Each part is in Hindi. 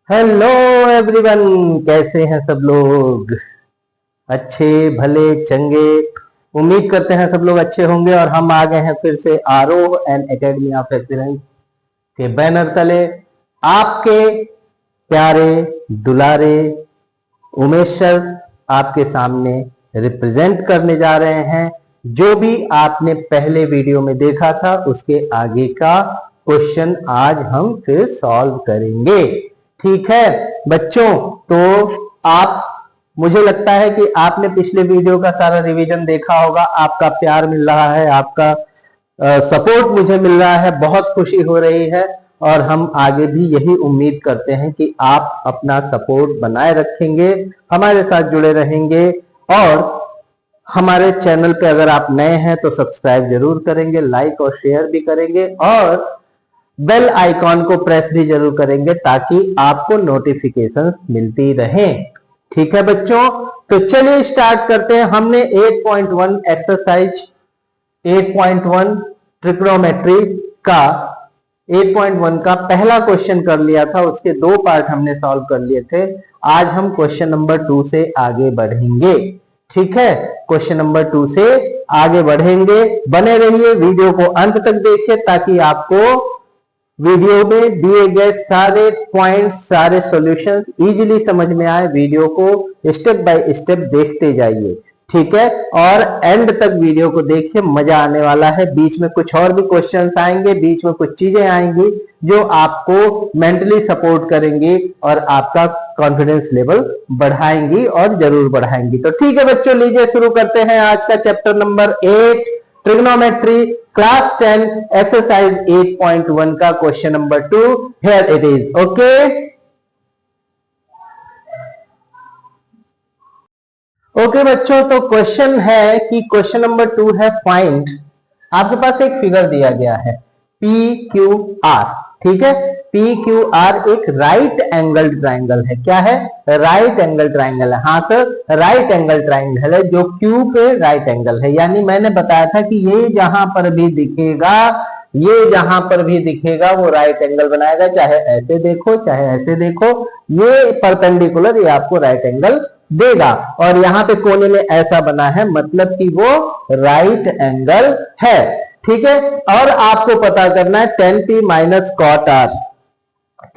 हेलो एवरीवन, कैसे हैं सब लोग? अच्छे भले चंगे। उम्मीद करते हैं सब लोग अच्छे होंगे। और हम आ गए हैं फिर से आरोह एंड एकेडमी ऑफ एक्सीलेंस के बैनर तले। आपके प्यारे दुलारे उमेश सर आपके सामने रिप्रेजेंट करने जा रहे हैं। जो भी आपने पहले वीडियो में देखा था उसके आगे का क्वेश्चन आज हम फिर सॉल्व करेंगे। ठीक है बच्चों, तो आप, मुझे लगता है कि आपने पिछले वीडियो का सारा रिवीजन देखा होगा। आपका प्यार मिल रहा है, आपका सपोर्ट मुझे मिल रहा है, बहुत खुशी हो रही है। और हम आगे भी यही उम्मीद करते हैं कि आप अपना सपोर्ट बनाए रखेंगे, हमारे साथ जुड़े रहेंगे। और हमारे चैनल पे अगर आप नए हैं तो सब्सक्राइब जरूर करेंगे, लाइक और शेयर भी करेंगे, और बेल आइकॉन को प्रेस भी जरूर करेंगे ताकि आपको नोटिफिकेशंस मिलती रहें। ठीक है बच्चों, तो चलिए स्टार्ट करते हैं। हमने 8.1 एक्सरसाइज 8.1 ट्रिग्नोमेट्री का 8.1 का पहला क्वेश्चन कर लिया था। उसके दो पार्ट हमने सॉल्व कर लिए थे। आज हम क्वेश्चन नंबर 2 से आगे बढ़ेंगे। ठीक है, क्वेश्चन नंबर 2 से आगे बढ़ेंगे। बने रहिए, वीडियो को अंत तक देखिए ताकि आपको वीडियो में दिए गए सारे पॉइंट्स, सारे सॉल्यूशंस इजीली समझ में आए। वीडियो को स्टेप बाय स्टेप देखते जाइए। ठीक है, और एंड तक वीडियो को देखिए, मजा आने वाला है। बीच में कुछ और भी क्वेश्चंस आएंगे, बीच में कुछ चीजें आएंगी जो आपको मेंटली सपोर्ट करेंगी और आपका कॉन्फिडेंस लेवल बढ़ाएंगी, और जरूर बढ़ाएंगी। तो ठीक है बच्चों, लीजिए शुरू करते हैं आज का chapter number 8 trigonometry class 10 exercise 8.1 का question number 2। Here it is. Okay बच्चों, तो क्वेश्चन है कि क्वेश्चन नंबर 2 है फाइंड। आपके पास एक फिगर दिया गया है पी क्यू आर। ठीक है, पी क्यू आर एक राइट एंगल ट्राइंगल है। क्या है? राइट एंगल ट्राइंगल है। हाँ सर, राइट एंगल ट्राइंगल है जो क्यू पे राइट एंगल है। यानी मैंने बताया था कि ये जहां पर भी दिखेगा, ये जहां पर भी दिखेगा वो राइट एंगल बनाएगा। चाहे ऐसे देखो चाहे ऐसे देखो, ये परपेंडिकुलर, ये आपको राइट एंगल देगा। और यहाँ पे कोने में ऐसा बना है, मतलब कि वो राइट एंगल है। ठीक है, और आपको पता करना है tan p minus cot r,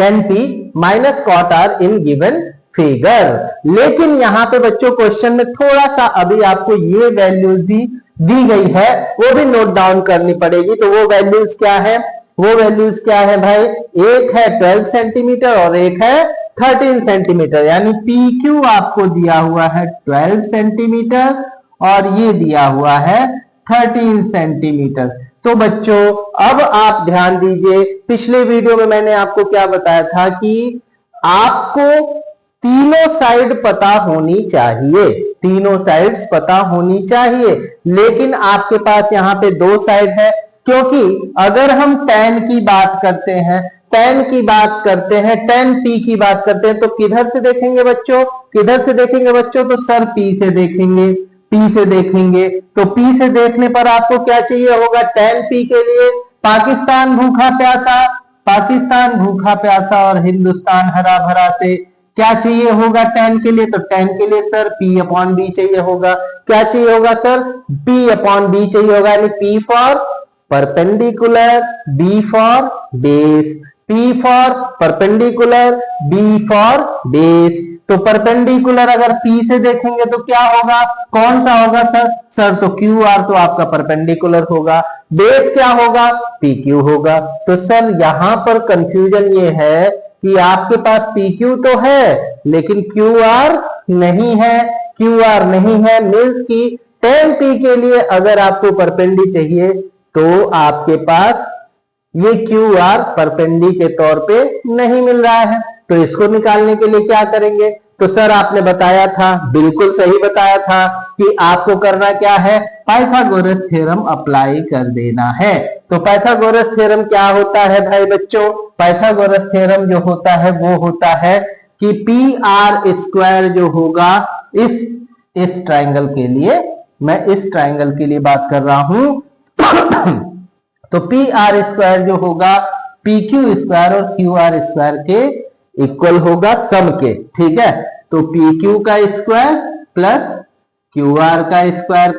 tan p minus cot r in given figure. लेकिन यहाँ पे बच्चों क्वेश्चन में थोड़ा सा अभी आपको ये वैल्यूज भी दी गई है, वो भी नोट डाउन करनी पड़ेगी। तो वो वैल्यूज क्या है? वो वैल्यूज क्या है भाई? एक है 12 सेंटीमीटर और एक है 13 सेंटीमीटर। यानी पी क्यू आपको दिया हुआ है 12 सेंटीमीटर और ये दिया हुआ है 13 सेंटीमीटर। तो बच्चों अब आप ध्यान दीजिए, पिछले वीडियो में मैंने आपको क्या बताया था कि आपको तीनों साइड पता होनी चाहिए, तीनों साइड्स पता होनी चाहिए। लेकिन आपके पास यहाँ पे दो साइड है, क्योंकि अगर हम tan की बात करते हैं, tan की बात करते हैं, tan p की बात करते हैं, तो किधर से देखेंगे बच्चों? किधर से देखेंगे बच्चों? तो सर p से देखेंगे, p से देखेंगे। तो p से देखने पर आपको क्या चाहिए होगा? tan p के लिए पाकिस्तान भूखा प्यासा, पाकिस्तान भूखा प्यासा और हिंदुस्तान हरा भरा से क्या चाहिए होगा tan के लिए? तो tan के लिए सर p अपॉन b चाहिए होगा। क्या चाहिए होगा सर? p अपॉन b चाहिए होगा। यानी p for perpendicular, b for base, p for perpendicular, b for base. तो परपेंडिकुलर अगर p से देखेंगे तो क्या होगा? कौन सा होगा सर? सर तो क्यू आर तो आपका परपेंडिकुलर होगा। बेस क्या होगा? पी क्यू होगा। तो सर यहां पर कंफ्यूजन ये है कि आपके पास पी क्यू तो है लेकिन क्यू आर नहीं है। क्यू आर नहीं है मीन्स कि tan p के लिए अगर आपको परपेंडी चाहिए तो आपके पास ये क्यू आर परपेंडी के तौर पे नहीं मिल रहा है। तो इसको निकालने के लिए क्या करेंगे? तो सर आपने बताया था, बिल्कुल सही बताया था कि आपको करना क्या है? पाइथागोरस थ्योरम अप्लाई कर देना है। तो पाइथागोरस थ्योरम क्या होता है भाई बच्चों? पाइथागोरस थ्योरम जो होता है वो होता है कि पी आर स्क्वायर जो होगा इस ट्राइंगल के लिए, मैं इस ट्राइंगल के लिए बात कर रहा हूं तो पी आर स्क्वायर जो होगा पी क्यू स्क्वायर और क्यू आर स्क्वायर के इक्वल होगा सम के, ठीक है। तो पी क्यू का स्क्वायर प्लस क्यू आर का स्क्वायर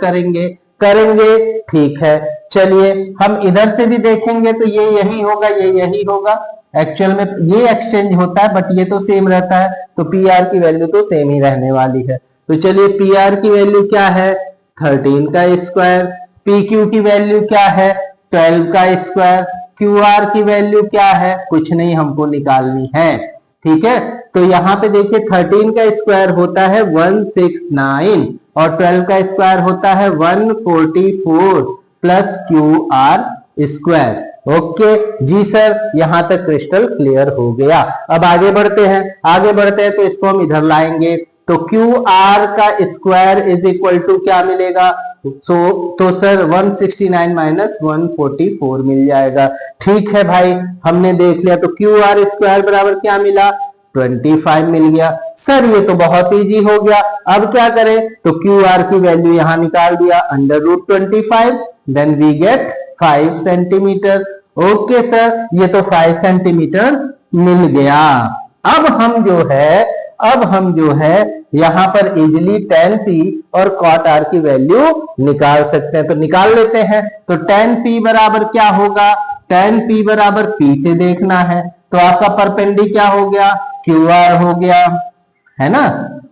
करेंगे, ठीक है। चलिए हम इधर से भी देखेंगे तो ये यही होगा, ये यही होगा। एक्चुअल में ये एक्सचेंज होता है बट ये तो सेम रहता है, तो पी आर की वैल्यू तो सेम ही रहने वाली है। तो चलिए पी आर की वैल्यू क्या है 13 का स्क्वायर, पी क्यू की वैल्यू क्या है 12 का स्क्वायर, क्यू आर की वैल्यू क्या है कुछ नहीं, हमको निकालनी है, ठीक है। तो यहाँ पे देखिए 13 का स्क्वायर होता है 169 और 12 का स्क्वायर होता है 144 plus Q R square. Okay जी सर, यहां तक क्रिस्टल क्लियर हो गया। अब आगे बढ़ते हैं तो इसको हम इधर लाएंगे। तो क्यू आर का स्क्वायर इज इक्वल टू क्या मिलेगा, तो सर 169 माइनस 144 मिल जाएगा। ठीक है भाई, हमने देख लिया। तो क्यू आर स्क्वायर बराबर क्या मिला 25 मिल गया। सर ये तो बहुत इजी हो गया, अब क्या करें, तो क्यू आर की वैल्यू यहां निकाल दिया under root 25, then we get 5 centimetre. Okay sir, ये तो 5 सेंटीमीटर मिल गया। अब हम जो है यहां पर इजिली tan p और cot r की वैल्यू निकाल सकते हैं, तो निकाल लेते हैं। तो tan p बराबर क्या होगा, tan p बराबर p से देखना है, तो आपका परपेंडी क्या हो गया क्यू आर हो गया, है ना,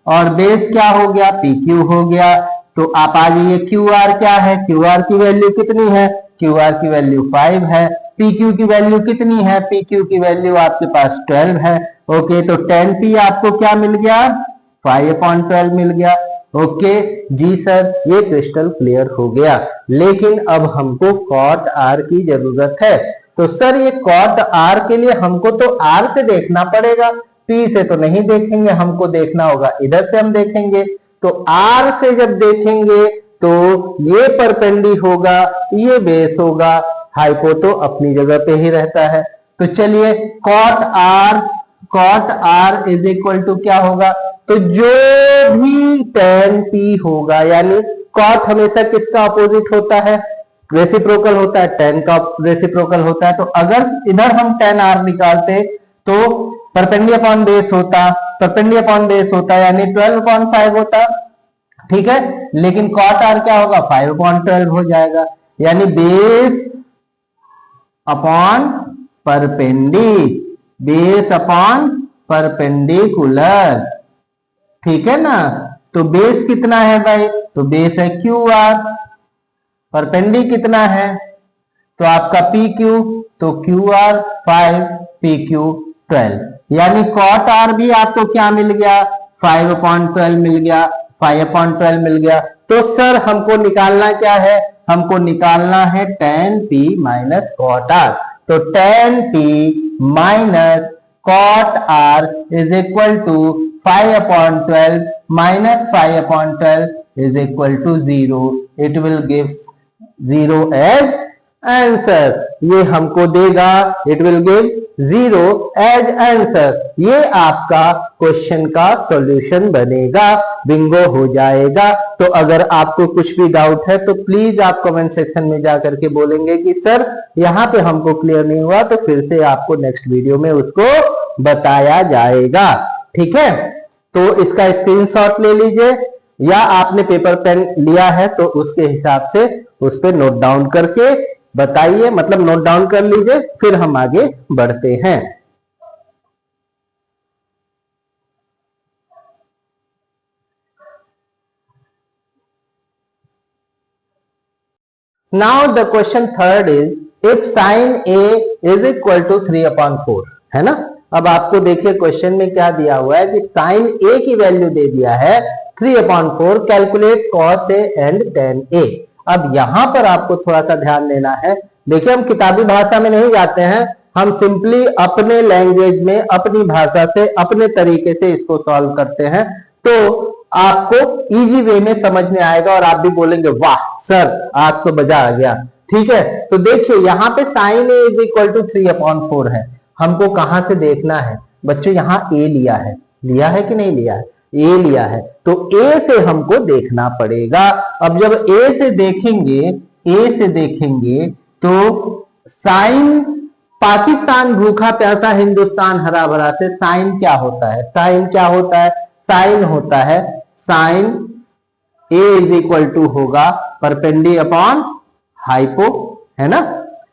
और बेस क्या हो गया पी क्यू हो गया। तो आप आ जाइए क्यू आर क्या है, क्यू आर की वैल्यू कितनी है, क्यू आर की वैल्यू 5 है, पी क्यू की वैल्यू कितनी है, पी क्यू की वैल्यू आपके पास 12 है। ओके, तो tan p आपको क्या मिल गया 5/12 मिल गया। ओके जी सर, ये क्रिस्टल क्लियर हो गया। लेकिन अब हमको cot r की जरूरत है। तो सर ये cot r के लिए हमको तो r से देखना पड़ेगा, p से तो नहीं देखेंगे, हमको देखना होगा इधर से हम देखेंगे। तो r से जब देखेंगे तो ये परपेंडी होगा, ये बेस होगा, हाइपो तो अपनी जगह पे ही रहता है। तो चलिए cot r is equal to क्या होगा, तो जो भी tan p होगा, यानी cot हमेशा किसका अपोजिट होता है, रेसिप्रोकल होता है, tan का रेसिप्रोकल होता है। तो अगर इधर हम tan r निकालते तो परपेंडी अपॉन बेस होता यानी 12/5 होता, ठीक है। लेकिन cot r क्या होगा 5/12 हो जाएगा, यानी बेस अपॉन परपेंडिकुलर, ठीक है ना। तो बेस कितना है भाई, तो बेस है क्यू आर, परपेंडी कितना है तो आपका पी क्यू, तो क्यू आर 5 पी क्यू 12, यानी cot r भी आपको क्या मिल गया 5/12 मिल गया, 5/12 मिल गया। तो सर हमको निकालना क्या है, हमको निकालना है tan p minus cot r। तो tan p minus cot r is equal to 5/12 minus 5/12 is equal to 0। It will give 0 as answer, ये हमको देगा, it will give 0 as answer. ये आपका क्वेश्चन का सॉल्यूशन बनेगा, बिंगो हो जाएगा। तो अगर आपको कुछ भी डाउट है तो प्लीज आप कमेंट सेक्शन में जाकर के बोलेंगे कि सर यहाँ पे हमको क्लियर नहीं हुआ, तो फिर से आपको नेक्स्ट वीडियो में उसको बताया जाएगा, ठीक है। तो इसका स्क्रीनशॉट ले लीजिए, या आपने पेपर पेन लिया है तो उसके हिसाब से उस पर नोट डाउन करके बताइए, मतलब नोट डाउन कर लीजिए, फिर हम आगे बढ़ते हैं। Now the question third is if sine A is equal to 3/4, है ना। अब आपको देखिए क्वेश्चन में क्या दिया हुआ है कि साइन ए की वैल्यू दे दिया है 3/4, calculate cos A and tan ए। अब यहां पर आपको थोड़ा सा ध्यान देना है। देखिए हम किताबी भाषा में नहीं जाते हैं, हम सिंपली अपने लैंग्वेज में, अपनी भाषा से, अपने तरीके से इसको सॉल्व करते हैं, तो आपको इजी वे में समझ में आएगा और आप भी बोलेंगे वाह सर आज तो मजा आ गया, ठीक है। तो देखिए यहाँ पे sine A is equal to 3/4 है, हमको कहां से देखना है बच्चों, यहाँ ए लिया है कि नहीं लिया है, ए लिया है, तो ए से हमको देखना पड़ेगा। अब जब ए से देखेंगे तो साइन पाकिस्तान भूखा प्यासा, हिंदुस्तान हरा भरा से साइन क्या होता है? साइन क्या होता है? साइन होता है sine A is equal to होगा परपेंडी अपॉन हाइपो, है ना।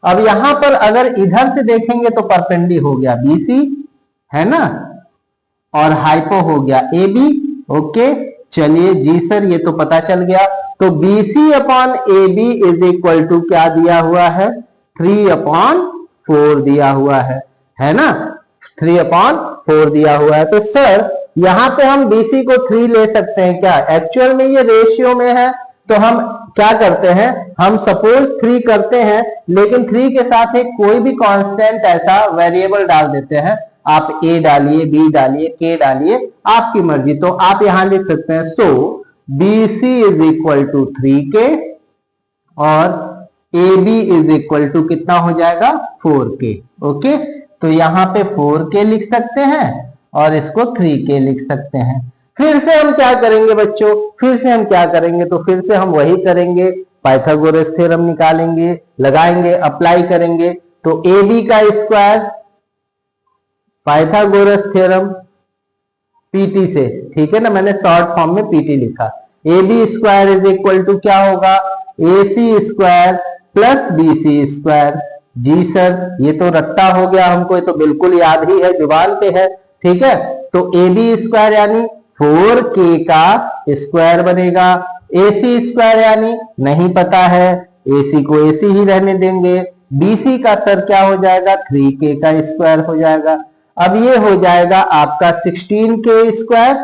अब यहां पर अगर इधर से देखेंगे तो परपेंडी हो गया बीसी, है ना, और हाइपो हो गया ए बी। ओके, चलिए जी सर ये तो पता चल गया। तो BC upon A B is equal to क्या दिया हुआ है? 3/4 दिया हुआ है ना, 3/4 दिया हुआ है। तो सर यहां पे हम BC को 3 ले सकते हैं क्या? एक्चुअल में ये रेशियो में है, तो हम क्या करते हैं, हम सपोज 3 करते हैं, लेकिन 3 के साथ एक कोई भी कांस्टेंट ऐसा वेरिएबल डाल देते हैं। आप A डालिए, B डालिए, K डालिए, आपकी मर्जी। तो आप यहां लिख सकते हैं so BC is equal to 3K और AB इज इक्वल टू कितना हो जाएगा? 4K। ओके, तो यहां पे 4K लिख सकते हैं और इसको 3K लिख सकते हैं। फिर से हम क्या करेंगे बच्चों? फिर से हम क्या करेंगे? तो फिर से हम वही करेंगे, पाइथागोरस थ्योरम निकालेंगे, लगाएंगे, अप्लाई करेंगे। तो AB का स्क्वायर पाइथागोरस थ्योरम PT से, ठीक है ना, मैंने शॉर्ट फॉर्म में PT लिखा। AB square is equal to क्या होगा? AC square plus BC square. जी सर ये तो रट्टा हो गया हमको, ये तो बिल्कुल याद ही है, जुबान पे है, ठीक है। तो AB स्क्वायर यानी 4K का स्क्वायर बनेगा। AC स्क्वायर यानी नहीं पता है, AC को AC ही रहने देंगे। BC का सर क्या हो जाएगा? 3K का स्क्वायर हो जाएगा। अब ये हो जाएगा आपका 16K स्क्वायर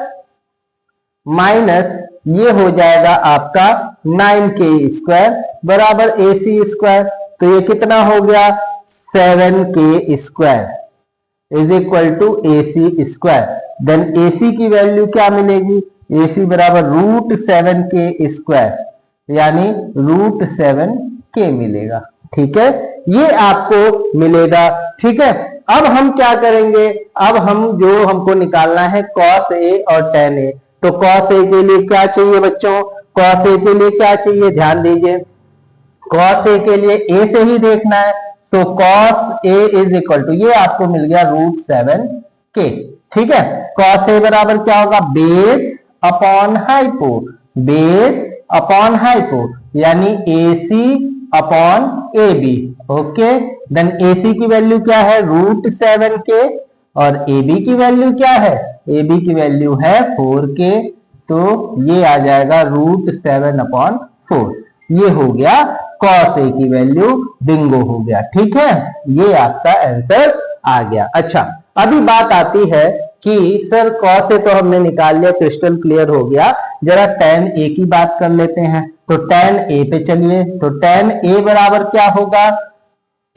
माइनस ये हो जाएगा आपका 9K स्क्वायर बराबर AC स्क्वायर। तो ये कितना हो गया? 7K square is equal to AC square. Then AC की वैल्यू क्या मिलेगी? AC बराबर √7K स्क्वायर, यानी √7K मिलेगा। ठीक है, ये आपको मिलेगा। ठीक है, अब हम क्या करेंगे? अब हम जो हमको निकालना है cos A और tan A। तो cos A के लिए क्या चाहिए बच्चों? cos A के लिए क्या चाहिए? ध्यान दीजिए, cos A के लिए A से ही देखना है। तो cos A is equal to ये आपको मिल गया √7K। ठीक है, cos A बराबर क्या होगा? Base upon hypo, base upon hypo, यानी AC upon AB। Okay, then AC की वैल्यू क्या है? √7K और AB की वैल्यू क्या है? AB की वैल्यू है 4K। तो ये आ जाएगा √7/4। ये हो गया cos A की वैल्यू, बिंगो हो गया। ठीक है, ये आपका आंसर आ गया। अच्छा, अभी बात आती है कि सर cos A तो हमने निकाल लिया, क्रिस्टल क्लियर हो गया, जरा tan A की बात कर लेते हैं। तो tan A पे चलिए। तो tan A बराबर क्या होगा?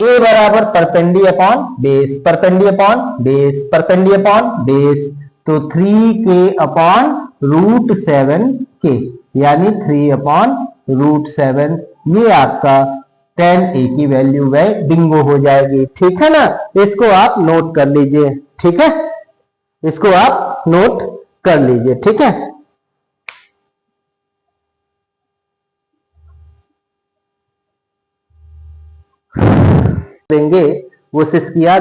A बराबर perpendicular upon base, perpendicular upon base, perpendicular upon base. तो 3K अपॉन √7K, यानी 3/√7। ये आपका tan A की वैल्यू वह बिंगो हो जाएगी। ठीक है ना, इसको आप नोट कर लीजिए। ठीक है, इसको आप नोट कर लीजिए। ठीक है, देंगे वो सिस्किया।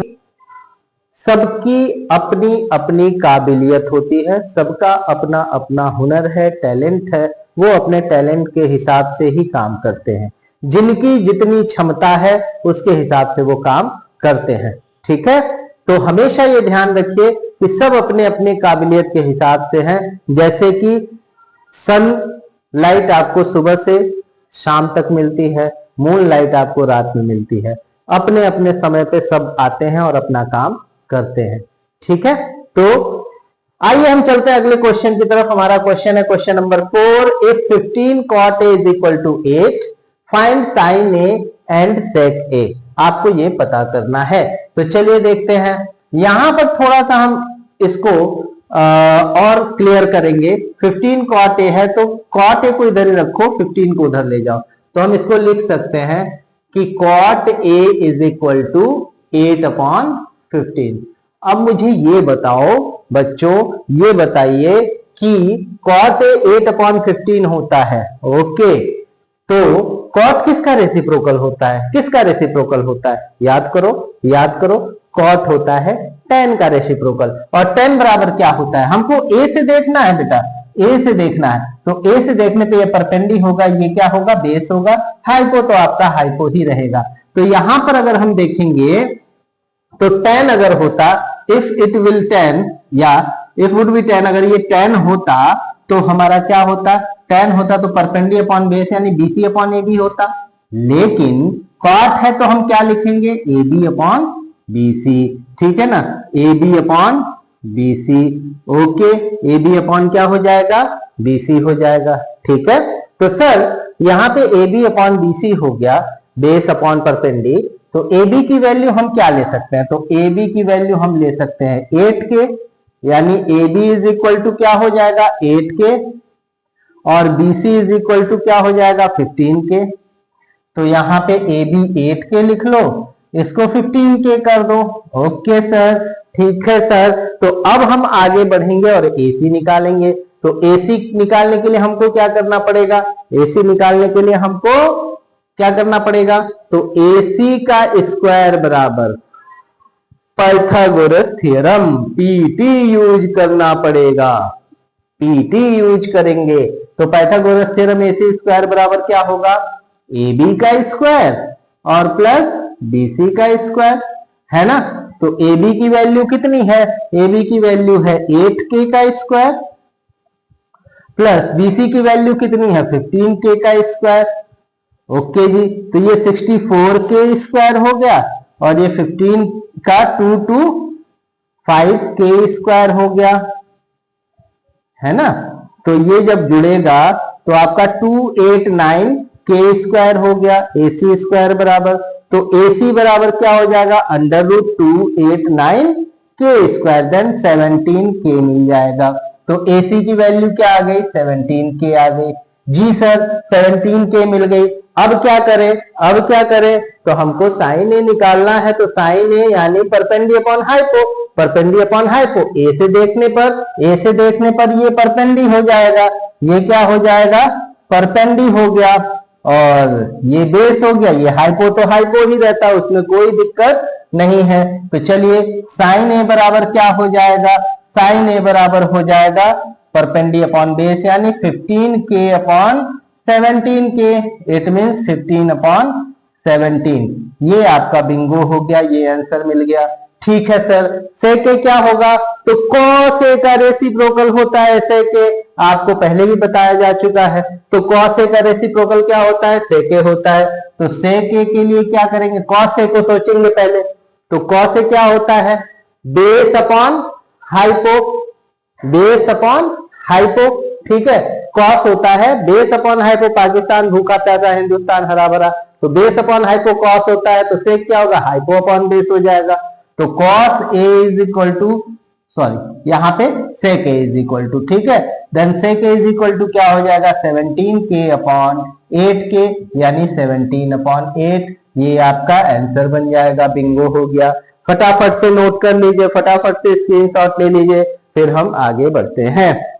सबकी अपनी अपनी काबिलियत होती है, सबका अपना अपना हुनर है, टैलेंट है, वो अपने टैलेंट के हिसाब से ही काम करते हैं। जिनकी जितनी क्षमता है उसके हिसाब से वो काम करते हैं। ठीक है, तो हमेशा ये ध्यान रखिए कि सब अपने अपने काबिलियत के हिसाब से हैं। जैसे कि सन लाइट आपको सुबह से शाम तक मिलती है, मून लाइट आपको रात में मिलती है। अपने अपने समय पे सब आते हैं और अपना काम करते हैं। ठीक है, तो आइए हम चलते हैं अगले क्वेश्चन की तरफ। हमारा क्वेश्चन है question number 4। If 15 cot A is equal to 8, find sin A and sec A। आपको ये पता करना है। तो चलिए देखते हैं। यहां पर थोड़ा सा हम इसको और क्लियर करेंगे। 15 cot A है तो cot A को इधर ही रखो, 15 को उधर ले जाओ। तो हम इसको लिख सकते हैं कि cot A is equal to 8/15। अब मुझे ये बताओ बच्चों, ये बताइए कि cot A 8/15 होता है। ओके, तो कॉट किसका रेसिप्रोकल होता है? किसका रेसिप्रोकल होता है? याद करो, कॉट होता है tan का रेसिप्रोकल। और tan बराबर क्या होता है? हमको a से देखना है बेटा, a से देखना है। तो a से देखने पे ये परपेंडी होगा, ये क्या होगा? बेस होगा। हाइपो तो आपका हाइपो ही रहेगा। तो यहां पर अगर हम देखेंगे तो tan अगर होता, इफ इट विल tan या इफ वुड बी tan, अगर ये tan होता तो हमारा क्या होता? tan होता तो परपेंडी अपॉन बेस यानी BC अपॉन AB होता। लेकिन कॉट है तो हम क्या लिखेंगे? AB अपॉन BC, ठीक है ना? AB upon BC, okay. AB upon क्या हो जाएगा? BC हो जाएगा, ठीक है। तो सर यहाँ पे AB अपॉन BC हो गया, बेस अपॉन परपेंडी। तो AB की वैल्यू हम क्या ले सकते हैं? तो AB की वैल्यू हम ले सकते हैं 8K, यानी AB इज इक्वल टू क्या हो जाएगा? 8K, और BC इज इक्वल टू क्या हो जाएगा? 15K। तो यहाँ पे AB 8K लिख लो, इसको 15K कर दो। ओके सर, ठीक है सर। तो अब हम आगे बढ़ेंगे और AC निकालेंगे। तो AC निकालने के लिए हमको क्या करना पड़ेगा? AC निकालने के लिए हमको क्या करना पड़ेगा? तो AC का स्क्वायर बराबर पाइथागोरस थ्योरम, PT यूज करना पड़ेगा। PT यूज करेंगे तो पाइथागोरस थ्योरम AC स्क्वायर बराबर क्या होगा? AB का स्क्वायर और प्लस BC का स्क्वायर, है ना? तो AB की वैल्यू कितनी है? AB की वैल्यू है 8K का स्क्वायर, प्लस BC की वैल्यू कितनी है? 15K का स्क्वायर। ओके जी, तो ये 64K स्क्वायर हो गया, और ये 15 का 2 to 5K स्क्वायर हो गया, है ना? तो ये जब जुड़ेगा तो आपका 289K स्क्वायर हो गया। AC स्क्वायर बराबर, तो AC बराबर क्या हो जाएगा? Under root 289K square, then 17K मिल जाएगा। तो AC की वैल्यू क्या आ गई? 17K आ गई। जी सर, 17K मिल गई। अब क्या करें? तो हमको साइन ए निकालना है। तो साइन ए यानी परपेंडी अपॉन हाइपो, परपेंडी अपॉन हाइपो। ए से देखने पर ये परपेंडी हो जाएगा, ये क्या हो जाएगा? परपेंडी हो गया, और ये बेस हो गया। ये हाइपो तो हाइपो ही रहता है, उसमें कोई दिक्कत नहीं है। तो चलिए साइन ए बराबर क्या हो जाएगा? साइन ए बराबर हो जाएगा परपेंडी अपॉन बेस यानी 15K upon 17K, it means 15 upon 17। ये आपका बिंगो हो गया, ये आंसर मिल गया। ठीक है सर, सेक क्या होगा? तो कॉस ए का रेसिप्रोकल होता है सेक ए, आपको पहले भी बताया जा चुका है। तो कॉस ए का रेसिप्रोकल क्या होता है? सेक ए होता है। तो सेक ए के लिए क्या करेंगे? कॉस ए को सोचेंगे पहले। तो कॉस ए क्या होता है? Base upon hypo, base upon hypo, ठीक है। कॉस होता है बेस अपॉन हाइपो, पाकिस्तान भूखा प्यासा हिंदुस्तान हरा भरा। तो बेस अपॉन हाइपो कॉस होता है, तो सेक क्या होगा? हाइपो अपॉन बेस हो जाएगा। तो cos A is equal to, sorry यहाँ पे sec A is equal to, ठीक है। देन sec A is equal to क्या हो जाएगा? 17K अपॉन 8K, यानी 17 अपॉन 8। ये आपका आंसर बन जाएगा, बिंगो हो गया। फटाफट से नोट कर लीजिए, फटाफट से स्क्रीनशॉट ले लीजिए, फिर हम आगे बढ़ते हैं।